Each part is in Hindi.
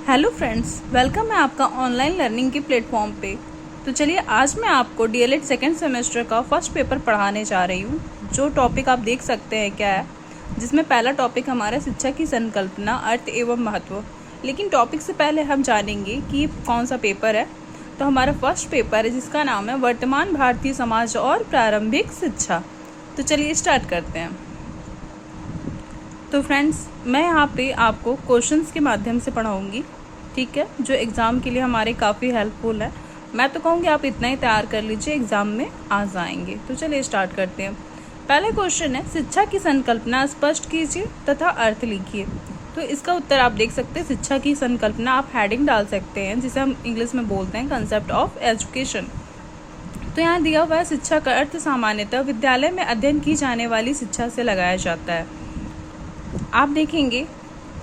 हेलो फ्रेंड्स, वेलकम है आपका ऑनलाइन लर्निंग के प्लेटफॉर्म पे। तो चलिए आज मैं आपको डीएलएड सेकेंड सेमेस्टर का फर्स्ट पेपर पढ़ाने जा रही हूँ। जो टॉपिक आप देख सकते हैं क्या है, जिसमें पहला टॉपिक हमारा शिक्षा की संकल्पना, अर्थ एवं महत्व। लेकिन टॉपिक से पहले हम जानेंगे कि कौन सा पेपर है। तो हमारा फर्स्ट पेपर है जिसका नाम है वर्तमान भारतीय समाज और प्रारंभिक शिक्षा। तो चलिए स्टार्ट करते हैं। तो फ्रेंड्स, मैं यहाँ पे आपको क्वेश्चंस के माध्यम से पढ़ाऊँगी, ठीक है, जो एग्ज़ाम के लिए हमारे काफ़ी हेल्पफुल है। मैं तो कहूँगी आप इतना ही तैयार कर लीजिए, एग्ज़ाम में आ जाएंगे। तो चलिए स्टार्ट करते हैं। पहला क्वेश्चन है, शिक्षा की संकल्पना स्पष्ट कीजिए तथा अर्थ लिखिए। तो इसका उत्तर आप देख सकते हैं, शिक्षा की संकल्पना आप हेडिंग डाल सकते हैं, जिसे हम इंग्लिश में बोलते हैं कंसेप्ट ऑफ एजुकेशन। तो यहाँ दिया हुआ है, शिक्षा का अर्थ सामान्यतः विद्यालय में अध्ययन की जाने वाली शिक्षा से लगाया जाता है। आप देखेंगे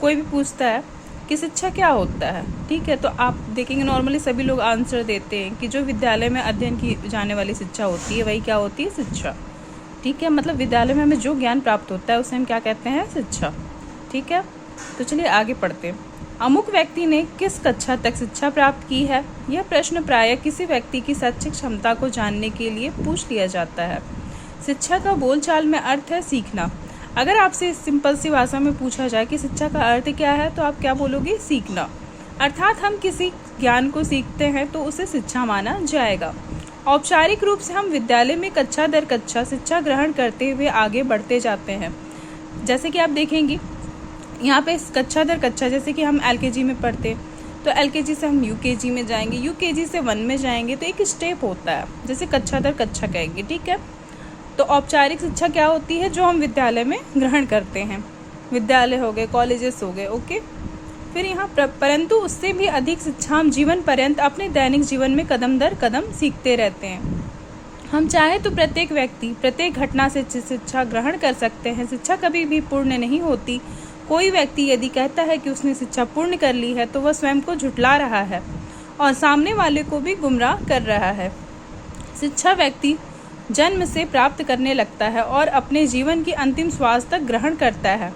कोई भी पूछता है कि शिक्षा क्या होता है, ठीक है, तो आप देखेंगे नॉर्मली सभी लोग आंसर देते हैं कि जो विद्यालय में अध्ययन की जाने वाली शिक्षा होती है वही क्या होती है, शिक्षा। ठीक है, मतलब विद्यालय में हमें जो ज्ञान प्राप्त होता है उसे हम क्या कहते हैं, शिक्षा। ठीक है, तो चलिए आगे पढ़ते हैं। अमुक व्यक्ति ने किस कक्षा तक शिक्षा प्राप्त की है? यह प्रश्न प्रायः किसी व्यक्ति की शैक्षिक क्षमता को जानने के लिए पूछ लिया जाता है। शिक्षा का बोलचाल में अर्थ है सीखना। अगर आपसे सिंपल सी भाषा में पूछा जाए कि शिक्षा का अर्थ क्या है, तो आप क्या बोलोगे, सीखना। अर्थात हम किसी ज्ञान को सीखते हैं तो उसे शिक्षा माना जाएगा। औपचारिक रूप से हम विद्यालय में कक्षा दर कक्षा शिक्षा ग्रहण करते हुए आगे बढ़ते जाते हैं। जैसे कि आप देखेंगे यहाँ पे कक्षा दर कक्षा, जैसे कि हम एलकेजी में पढ़ते तो एलकेजी से हम यूकेजी में जाएंगे, यूकेजी से 1 में जाएंगे, तो एक स्टेप होता है, जैसे कक्षा दर कक्षा कहेंगे। ठीक है, तो औपचारिक शिक्षा क्या होती है, जो हम विद्यालय में ग्रहण करते हैं। विद्यालय हो गए, कॉलेजेस हो गए, ओके। फिर यहाँ परंतु उससे भी अधिक शिक्षा हम जीवन पर्यंत अपने दैनिक जीवन में कदम दर कदम सीखते रहते हैं। हम चाहे तो प्रत्येक व्यक्ति प्रत्येक घटना से शिक्षा ग्रहण कर सकते हैं। शिक्षा कभी भी पूर्ण नहीं होती। कोई व्यक्ति यदि कहता है कि उसने शिक्षा पूर्ण कर ली है तो वह स्वयं को झुठला रहा है और सामने वाले को भी गुमराह कर रहा है। शिक्षा व्यक्ति जन्म से प्राप्त करने लगता है और अपने जीवन की अंतिम श्वास तक ग्रहण करता है।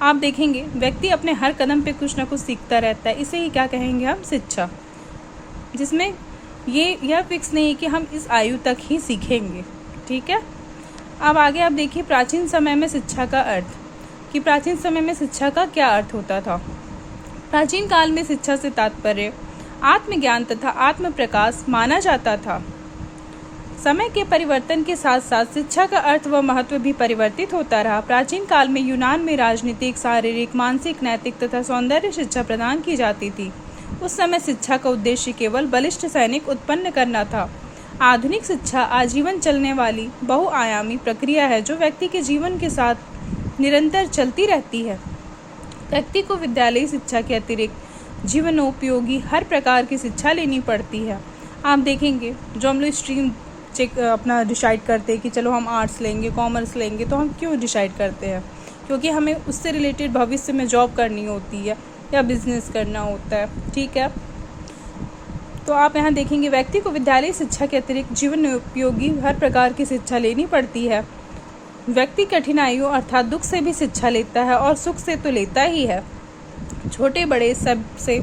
आप देखेंगे व्यक्ति अपने हर कदम पे कुछ ना कुछ सीखता रहता है, इसे ही क्या कहेंगे हम, शिक्षा। जिसमें यह फिक्स नहीं कि हम इस आयु तक ही सीखेंगे। ठीक है, अब आगे आप देखिए प्राचीन समय में शिक्षा का अर्थ, कि प्राचीन समय में शिक्षा का क्या अर्थ होता था। प्राचीन काल में शिक्षा से तात्पर्य आत्मज्ञान तथा आत्म प्रकाश माना जाता था। समय के परिवर्तन के साथ साथ शिक्षा का अर्थ व महत्व भी परिवर्तित होता रहा। प्राचीन काल में यूनान में राजनीतिक, शारीरिक, मानसिक, नैतिक तथा सौंदर्य शिक्षा प्रदान की जाती थी। उस समय शिक्षा का उद्देश्य केवल बलिष्ठ सैनिक उत्पन्न करना था। आधुनिक शिक्षा आजीवन चलने वाली बहुआयामी प्रक्रिया है, जो व्यक्ति के जीवन के साथ निरंतर चलती रहती है। व्यक्ति को विद्यालयी शिक्षा के अतिरिक्त जीवनोपयोगी हर प्रकार की शिक्षा लेनी पड़ती है। आप देखेंगे जो हम लोग स्ट्रीम अपना डिसाइड करते हैं कि चलो हम आर्ट्स लेंगे, कॉमर्स लेंगे, तो हम क्यों डिसाइड करते हैं, क्योंकि हमें उससे रिलेटेड भविष्य में जॉब करनी होती है या बिजनेस करना होता है। ठीक है, तो आप यहाँ देखेंगे व्यक्ति को विद्यालय शिक्षा के अतिरिक्त जीवन उपयोगी हर प्रकार की शिक्षा लेनी पड़ती है। व्यक्ति कठिनाइयों अर्थात दुख से भी शिक्षा लेता है और सुख से तो लेता ही है। छोटे बड़े सब से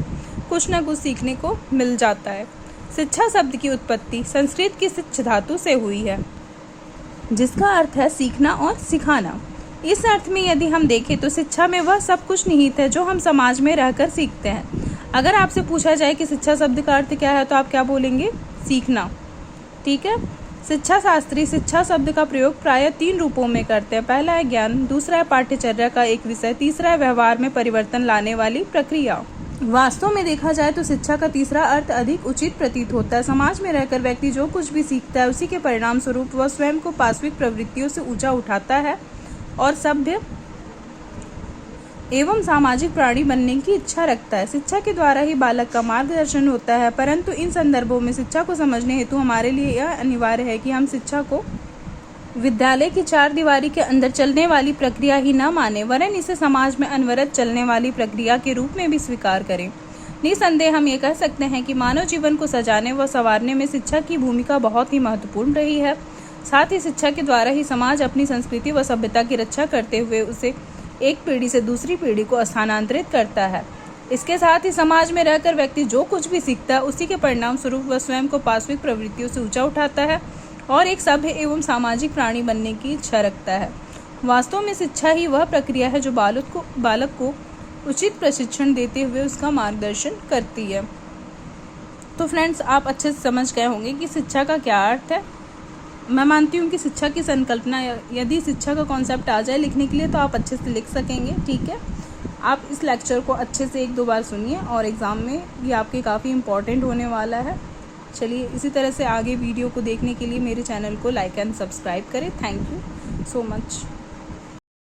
कुछ ना कुछ सीखने को मिल जाता है। शिक्षा शब्द की उत्पत्ति संस्कृत की शिक्ष धातु से हुई है, जिसका अर्थ है सीखना और सिखाना। इस अर्थ में यदि हम देखें तो शिक्षा में वह सब कुछ निहित है जो हम समाज में रहकर सीखते हैं। अगर आपसे पूछा जाए कि शिक्षा शब्द का अर्थ क्या है, तो आप क्या बोलेंगे, सीखना। ठीक है, शिक्षा शास्त्री शिक्षा शब्द का प्रयोग प्रायः 3 रूपों में करते हैं। पहला है ज्ञान, दूसरा है पाठ्यचर्या का एक विषय, तीसरा है व्यवहार में परिवर्तन लाने वाली प्रक्रिया। वास्तव में देखा जाए तो शिक्षा का तीसरा अर्थ अधिक उचित प्रतीत होता है। समाज में रहकर व्यक्ति जो कुछ भी सीखता है उसी के परिणाम स्वरूप वह स्वयं को पाश्विक प्रवृत्तियों से ऊंचा उठाता है और सभ्य एवं सामाजिक प्राणी बनने की इच्छा रखता है। शिक्षा के द्वारा ही बालक का मार्गदर्शन होता है, परंतु इन संदर्भों में शिक्षा को समझने हेतु हमारे लिए यह अनिवार्य है कि हम शिक्षा को विद्यालय की 4 दीवारी के अंदर चलने वाली प्रक्रिया ही न माने, वरन इसे समाज में अनवरत चलने वाली प्रक्रिया के रूप में भी स्वीकार करें। निसंदेह हम ये कह सकते हैं कि मानव जीवन को सजाने व संवारने में शिक्षा की भूमिका बहुत ही महत्वपूर्ण रही है। साथ ही शिक्षा के द्वारा ही समाज अपनी संस्कृति व सभ्यता की रक्षा करते हुए उसे एक पीढ़ी से दूसरी पीढ़ी को स्थानांतरित करता है। इसके साथ ही समाज में रहकर व्यक्ति जो कुछ भी सीखता है उसी के परिणाम स्वरूप वह स्वयं को पाशविक प्रवृत्तियों से ऊंचा उठाता है और एक सभ्य एवं सामाजिक प्राणी बनने की इच्छा रखता है। वास्तव में शिक्षा ही वह प्रक्रिया है जो बालक को उचित प्रशिक्षण देते हुए उसका मार्गदर्शन करती है। तो फ्रेंड्स, आप अच्छे से समझ गए होंगे कि शिक्षा का क्या अर्थ है। मैं मानती हूँ कि शिक्षा की संकल्पना, यदि शिक्षा का कॉन्सेप्ट आ जाए लिखने के लिए तो आप अच्छे से लिख सकेंगे। ठीक है, आप इस लेक्चर को अच्छे से 1-2 बार सुनिए और एग्ज़ाम में ये आपके काफ़ी इम्पॉर्टेंट होने वाला है। चलिए, इसी तरह से आगे वीडियो को देखने के लिए मेरे चैनल को लाइक एंड सब्सक्राइब करें। Thank you so much.